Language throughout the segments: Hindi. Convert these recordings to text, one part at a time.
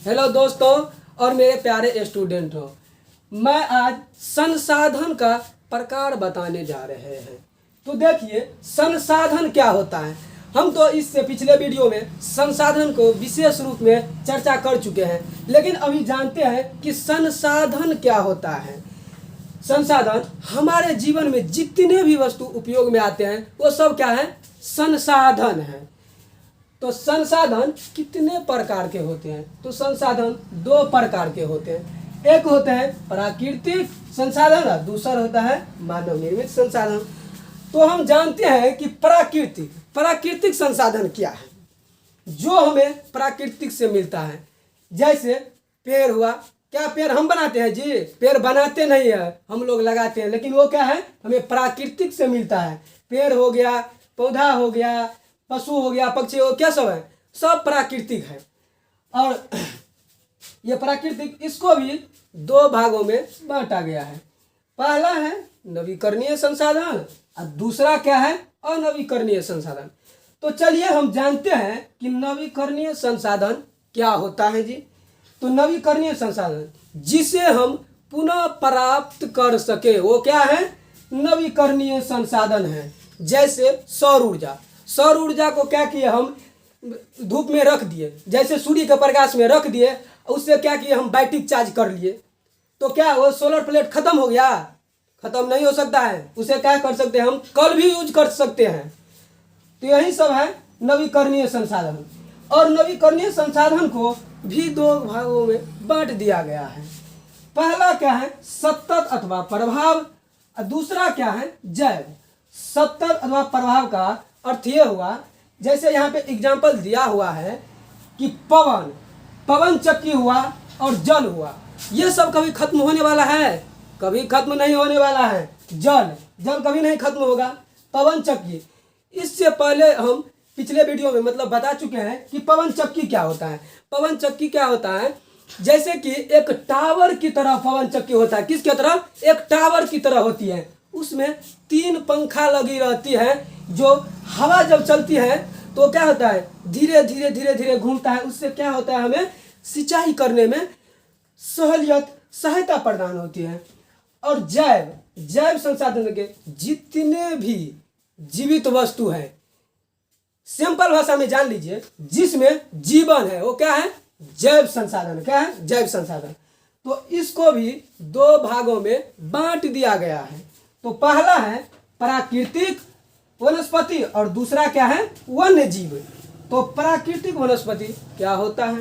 हेलो दोस्तों और मेरे प्यारे स्टूडेंट हो। मैं आज संसाधन का प्रकार बताने जा रहे हैं। तो देखिए संसाधन क्या होता है। हम तो इससे पिछले वीडियो में संसाधन को विशेष रूप में चर्चा कर चुके हैं, लेकिन अभी जानते हैं कि संसाधन क्या होता है। संसाधन हमारे जीवन में जितने भी वस्तु उपयोग में आते हैं वो सब क्या है, संसाधन है। तो संसाधन कितने प्रकार के होते हैं? तो संसाधन दो प्रकार के होते हैं। एक होते हैं प्राकृतिक संसाधन और दूसरा होता है मानव निर्मित संसाधन। तो हम जानते हैं कि प्राकृतिक संसाधन क्या है, जो हमें प्राकृतिक से मिलता है। जैसे पेड़ हुआ, क्या पेड़ हम बनाते हैं जी? पेड़ बनाते नहीं है, हम लोग लगाते हैं, लेकिन वो क्या है, हमें प्राकृतिक से मिलता है। पेड़ हो गया, पौधा हो गया, पशु हो गया, पक्षी हो, क्या सब है, सब प्राकृतिक है। और ये प्राकृतिक, इसको भी दो भागों में बांटा गया है। पहला है नवीकरणीय संसाधन और दूसरा क्या है, अनवीकरणीय संसाधन। तो चलिए हम जानते हैं कि नवीकरणीय संसाधन क्या होता है जी। तो नवीकरणीय संसाधन जिसे हम पुनः प्राप्त कर सके वो क्या है, नवीकरणीय संसाधन है। जैसे सौर ऊर्जा को क्या किए, हम धूप में रख दिए, जैसे सूर्य के प्रकाश में रख दिए, उससे क्या किए, हम बैटरी चार्ज कर लिए। तो क्या वो सोलर प्लेट खत्म हो गया? खत्म नहीं हो सकता है, उसे क्या कर सकते हैं, हम कल भी यूज कर सकते हैं। तो यही सब है नवीकरणीय संसाधन। और नवीकरणीय संसाधन को भी दो भागों में बांट दिया गया है। पहला क्या है, सतत अथवा प्रभाव, और दूसरा क्या है, जैव। सतत अथवा प्रभाव का अर्थ ये हुआ, जैसे यहाँ पे एग्जाम्पल दिया हुआ है कि पवन चक्की हुआ और जल हुआ, ये सब कभी खत्म होने वाला है? कभी खत्म नहीं होने वाला है। जल कभी नहीं खत्म होगा। पवन चक्की, इससे पहले हम पिछले वीडियो में मतलब बता चुके हैं कि पवन चक्की क्या होता है। पवन चक्की क्या होता है, जैसे कि एक टावर की तरह पवन चक्की होता है। किसकी तरह? एक टावर की तरह होती है। उसमें 3 पंखा लगी रहती है, जो हवा जब चलती है तो क्या होता है, धीरे धीरे घूमता है। उससे क्या होता है, हमें सिंचाई करने में सहायता प्रदान होती है। और जैव संसाधन के जितने भी जीवित वस्तु है, सिंपल भाषा में जान लीजिए, जिसमें जीवन है वो क्या है, जैव संसाधन। क्या है? जैव संसाधन। तो इसको भी दो भागों में बांट दिया गया है। तो पहला है प्राकृतिक वनस्पति और दूसरा क्या है, वन्य जीव। तो प्राकृतिक वनस्पति क्या होता है,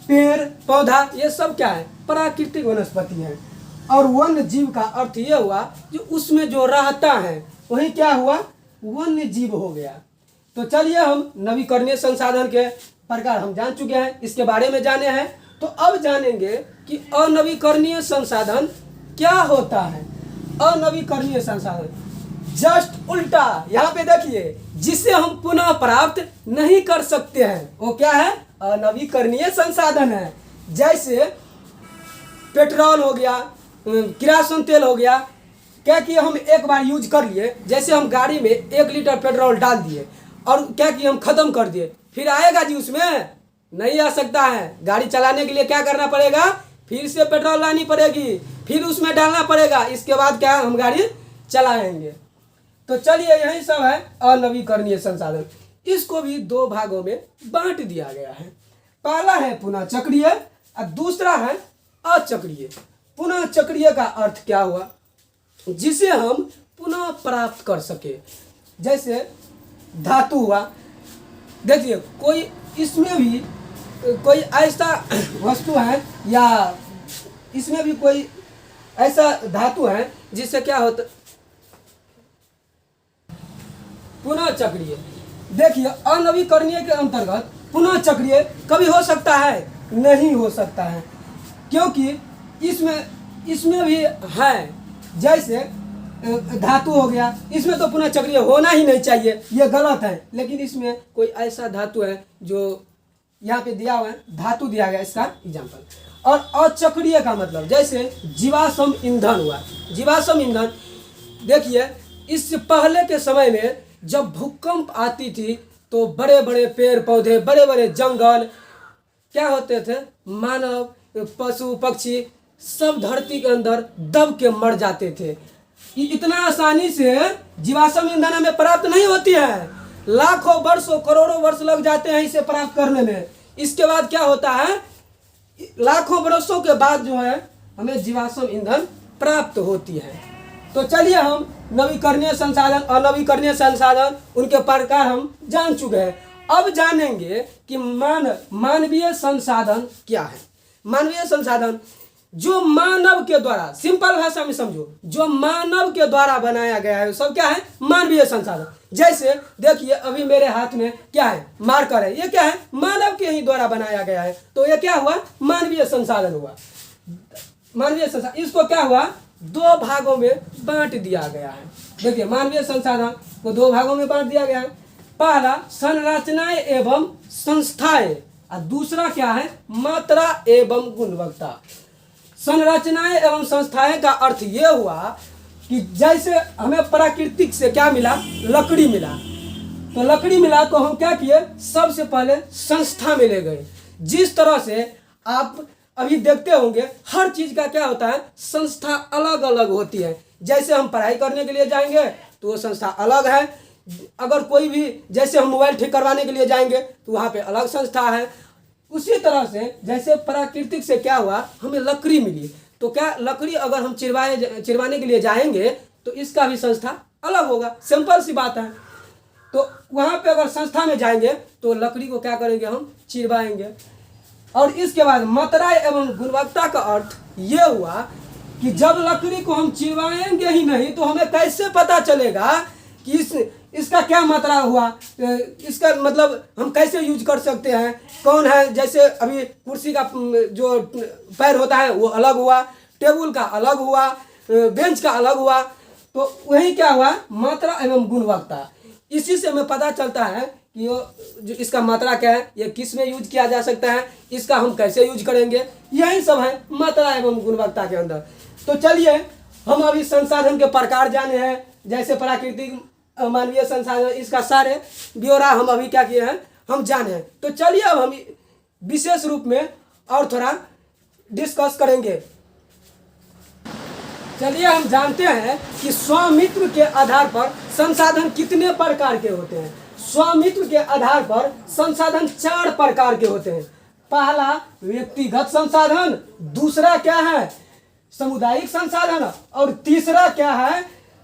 पेड़ पौधा, ये सब क्या है, प्राकृतिक वनस्पति है। और वन्य जीव का अर्थ ये हुआ जो उसमें जो रहता है वही क्या हुआ, वन्य जीव हो गया। तो चलिए हम नवीकरणीय संसाधन के प्रकार हम जान चुके हैं, इसके बारे में जाने हैं। तो अब जानेंगे कि अनवीकरणीय संसाधन क्या होता है। अनवीकरणीय संसाधन जस्ट उल्टा, यहाँ पे देखिए, जिसे हम पुनः प्राप्त नहीं कर सकते हैं वो क्या है, अनवीकरणीय संसाधन है। जैसे पेट्रोल हो गया, किरासन तेल हो गया, क्या किया, हम एक बार यूज कर लिए। जैसे हम गाड़ी में 1 लीटर पेट्रोल डाल दिए और क्या किया, हम खत्म कर दिए, फिर आएगा जी? उसमें नहीं आ सकता है। गाड़ी चलाने के लिए क्या करना पड़ेगा, फिर से पेट्रोल लानी पड़ेगी, फिर उसमें डालना पड़ेगा, इसके बाद क्या हम गाड़ी चलाएंगे। तो चलिए यही सब है अनवीकरणीय संसाधन। इसको भी दो भागों में बांट दिया गया है। पहला है पुनः चक्रीय और दूसरा है अचक्रीय। पुनः चक्रीय का अर्थ क्या हुआ, जिसे हम पुनः प्राप्त कर सके। जैसे धातु हुआ, देखिए कोई इसमें भी कोई ऐसा वस्तु है या इसमें भी कोई ऐसा धातु है जिससे क्या होता, पुनः चक्रीय। देखिए अनवीकरणीय के अंतर्गत पुनः चक्रीय कभी हो सकता है? नहीं हो सकता है, क्योंकि इसमें भी है। जैसे धातु हो गया, इसमें तो पुनः चक्रीय होना ही नहीं चाहिए, ये गलत है। लेकिन इसमें कोई ऐसा धातु है जो यहाँ पे दिया हुआ है, धातु दिया गया, इसका एग्जाम्पल। और अचक्रीय का मतलब जैसे जीवाश्म ईंधन हुआ। जीवाश्म ईंधन देखिए, इससे पहले के समय में जब भूकंप आती थी तो बड़े बड़े पेड़ पौधे, बड़े बड़े जंगल क्या होते थे, मानव, पशु पक्षी सब धरती के अंदर दब के मर जाते थे। इतना आसानी से जीवाश्म ईंधन हमें प्राप्त नहीं होती है, लाखों वर्षों करोड़ों वर्ष लग जाते हैं इसे प्राप्त करने में। इसके बाद क्या होता है, लाखों वर्षों के बाद जो है हमें जीवाश्म ईंधन प्राप्त होती है। तो चलिए हम नवीकरणीय संसाधन, अनवीकरणीय संसाधन, उनके प्रकार हम जान चुके हैं। अब जानेंगे कि मानवीय संसाधन क्या है। मानवीय संसाधन जो मानव के द्वारा, सिंपल भाषा में समझो, जो मानव के द्वारा बनाया गया है सब क्या है, मानवीय संसाधन। जैसे देखिए अभी मेरे हाथ में क्या है, मार्कर है, ये क्या है, मानव के ही द्वारा बनाया गया है, तो ये क्या हुआ, मानवीय संसाधन हुआ। मानवीय संसाधन, इसको क्या हुआ, दो भागों में बांट दिया गया है। देखिए मानवीय संसाधन को दो भागों में बांट दिया गया है। पहला संरचनाएं एवं संस्थाएं, और दूसरा क्या है, मात्रा एवं गुणवत्ता। संरचनाएं एवं संस्थाएं का अर्थ ये हुआ कि जैसे हमें प्राकृतिक से क्या मिला, लकड़ी मिला, तो लकड़ी मिला तो हम क्या किए, सबसे पहले संस्था में ले गए। जिस तरह से आप अभी देखते होंगे हर चीज का क्या होता है, संस्था अलग अलग होती है। जैसे हम पढ़ाई करने के लिए जाएंगे तो वो संस्था अलग है, अगर कोई भी, जैसे हम मोबाइल ठीक करवाने के लिए जाएंगे तो वहाँ पे अलग संस्था है। उसी तरह से जैसे प्राकृतिक से क्या हुआ, हमें लकड़ी मिली, तो क्या लकड़ी अगर हम चिरवाने के लिए जाएंगे तो इसका भी संस्था अलग होगा, सिंपल सी बात है। तो वहाँ पे अगर संस्था में जाएंगे तो लकड़ी को क्या करेंगे, हम चिरवाएंगे। और इसके बाद मात्रा एवं गुणवत्ता का अर्थ ये हुआ कि जब लकड़ी को हम चिरवाएंगे ही नहीं तो हमें कैसे पता चलेगा कि इसका क्या मात्रा हुआ, इसका मतलब हम कैसे यूज कर सकते हैं, कौन है। जैसे अभी कुर्सी का जो पैर होता है वो अलग हुआ, टेबल का अलग हुआ, बेंच का अलग हुआ, तो वही क्या हुआ, मात्रा एवं गुणवत्ता। इसी से हमें पता चलता है कि जो इसका मात्रा क्या है, ये किस में यूज किया जा सकता है, इसका हम कैसे यूज करेंगे, यही सब है मात्रा एवं गुणवत्ता के अंदर। तो चलिए हम अभी संसाधन के प्रकार जाने हैं, जैसे प्राकृतिक, मानवीय संसाधन, इसका सारे ब्यौरा हम अभी क्या किए हैं, हम जाने हैं। तो चलिए अब हम विशेष रूप में और थोड़ा डिस्कस करेंगे। चलिए हम जानते हैं कि स्वामित्व के आधार पर संसाधन कितने प्रकार के होते हैं। स्वामित्व के आधार पर संसाधन 4 प्रकार के होते हैं। पहला व्यक्तिगत संसाधन, दूसरा क्या है, सामुदायिक संसाधन, और तीसरा क्या है,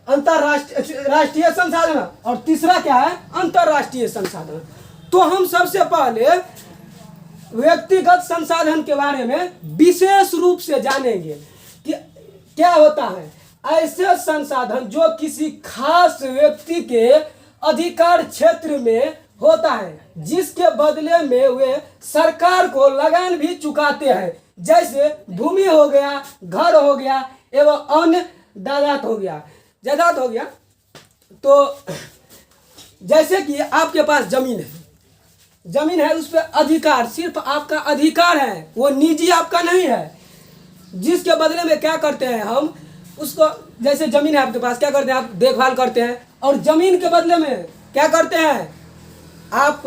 राष्ट्रीय संसाधन, और तीसरा क्या है, अंतरराष्ट्रीय संसाधन। तो हम सबसे पहले व्यक्तिगत संसाधन के बारे में विशेष रूप से जानेंगे कि क्या होता है। ऐसे संसाधन जो किसी खास व्यक्ति के अधिकार क्षेत्र में होता है, जिसके बदले में वे सरकार को लगान भी चुकाते हैं, जैसे भूमि हो गया, घर हो गया एवं अन्य जायदाद हो गया। तो जैसे कि आपके पास जमीन है, उस पर अधिकार सिर्फ आपका अधिकार है, वो निजी आपका नहीं है। जिसके बदले में क्या करते हैं हम उसको, जैसे जमीन है आपके पास, क्या करते हैं आप, देखभाल करते हैं, और जमीन के बदले में क्या करते हैं आप,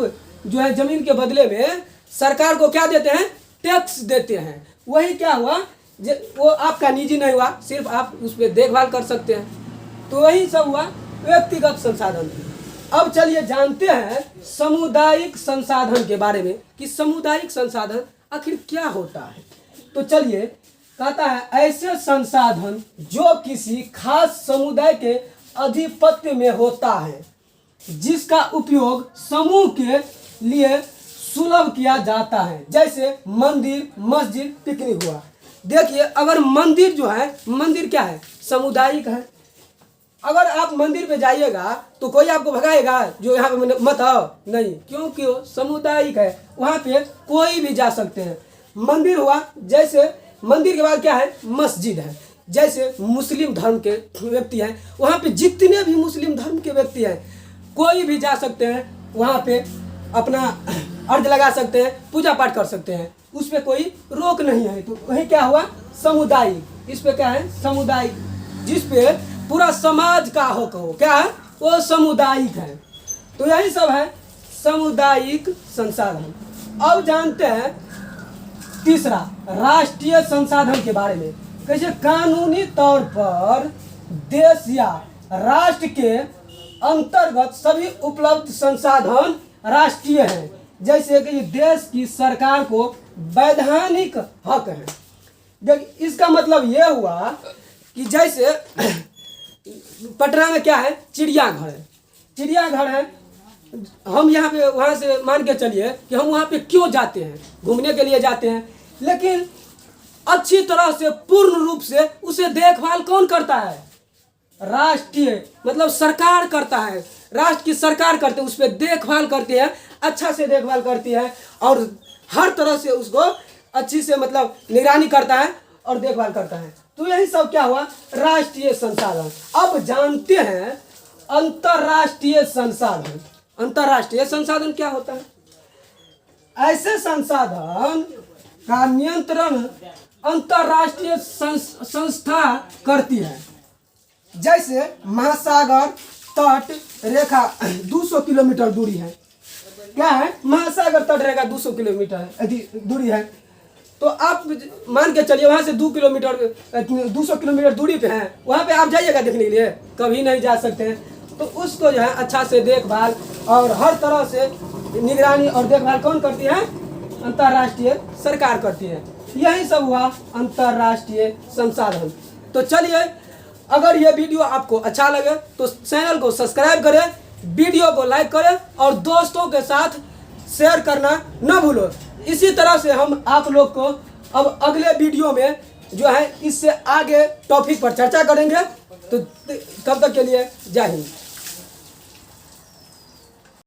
जो है जमीन के बदले में सरकार को क्या देते हैं, टैक्स देते हैं। वही क्या हुआ, वो आपका निजी नहीं हुआ, सिर्फ आप उस पर देखभाल कर सकते हैं। तो वही सब हुआ व्यक्तिगत संसाधन। अब चलिए जानते हैं सामुदायिक संसाधन के बारे में कि सामुदायिक संसाधन आखिर क्या होता है। तो चलिए, कहता है ऐसे संसाधन जो किसी खास समुदाय के आधिपत्य में होता है, जिसका उपयोग समूह के लिए सुलभ किया जाता है, जैसे मंदिर, मस्जिद, पिकनिक हुआ। देखिए अगर मंदिर जो है, मंदिर क्या है, सामुदायिक है। अगर आप मंदिर पे जाइएगा तो कोई आपको भगाएगा जो यहाँ पे मत आओ, नहीं, क्योंकि वो सामुदायिक है, वहाँ पे कोई भी जा सकते हैं। मंदिर हुआ, जैसे मंदिर के बाद क्या है, मस्जिद है। जैसे मुस्लिम धर्म के व्यक्ति हैं, वहाँ पे जितने भी मुस्लिम धर्म के व्यक्ति हैं कोई भी जा सकते हैं, वहाँ पे अपना अर्ज लगा सकते हैं, पूजा पाठ कर सकते हैं, उस पर कोई रोक नहीं है। तो वही क्या हुआ, सामुदायिक। इस पे क्या है, सामुदायिक, जिस पे पूरा समाज का हक हो, क्या है, वो सामुदायिक है। तो यही सब है सामुदायिक संसाधन। अब जानते हैं तीसरा, राष्ट्रीय संसाधन के बारे में, कैसे कानूनी तौर पर देश या राष्ट्र के अंतर्गत सभी उपलब्ध संसाधन राष्ट्रीय हैं, जैसे कि देश की सरकार को वैधानिक हक है। देखिए इसका मतलब यह हुआ कि जैसे पटना में क्या है, चिड़ियाघर है, चिड़ियाघर है। हम यहाँ पे वहाँ से मान के चलिए कि हम वहाँ पे क्यों जाते हैं, घूमने के लिए जाते हैं, लेकिन अच्छी तरह से पूर्ण रूप से उसे देखभाल कौन करता है, राष्ट्रीय मतलब सरकार करता है, राष्ट्र की सरकार करते हैं, उस पर देखभाल करती है, अच्छा से देखभाल करती है और हर तरह से उसको अच्छी से मतलब निगरानी करता है और देखभाल करता है। तो यही सब क्या हुआ, राष्ट्रीय संसाधन। अब जानते हैं अंतर्राष्ट्रीय संसाधन। अंतर्राष्ट्रीय संसाधन क्या होता है? ऐसे संसाधन का नियंत्रण अंतर्राष्ट्रीय संस्था करती है, जैसे महासागर तट रेखा 200 किलोमीटर दूरी है। क्या है, महासागर तट रेखा 200 किलोमीटर दूरी है। तो आप मान के चलिए वहाँ से 200 किलोमीटर दूरी पे हैं, वहाँ पे आप जाइएगा देखने के लिए? कभी नहीं जा सकते हैं। तो उसको जो है अच्छा से देखभाल और हर तरह से निगरानी और देखभाल कौन करती है? अंतर्राष्ट्रीय सरकार करती है। यही सब हुआ अंतर्राष्ट्रीय संसाधन। तो चलिए, अगर ये वीडियो आपको अच्छा लगे तो चैनल को सब्सक्राइब करें, वीडियो को लाइक करें और दोस्तों के साथ शेयर करना न भूलो। इसी तरह से हम आप लोग को अब अगले वीडियो में जो है इससे आगे टॉपिक पर चर्चा करेंगे। तो तब तक के लिए जय हिंद।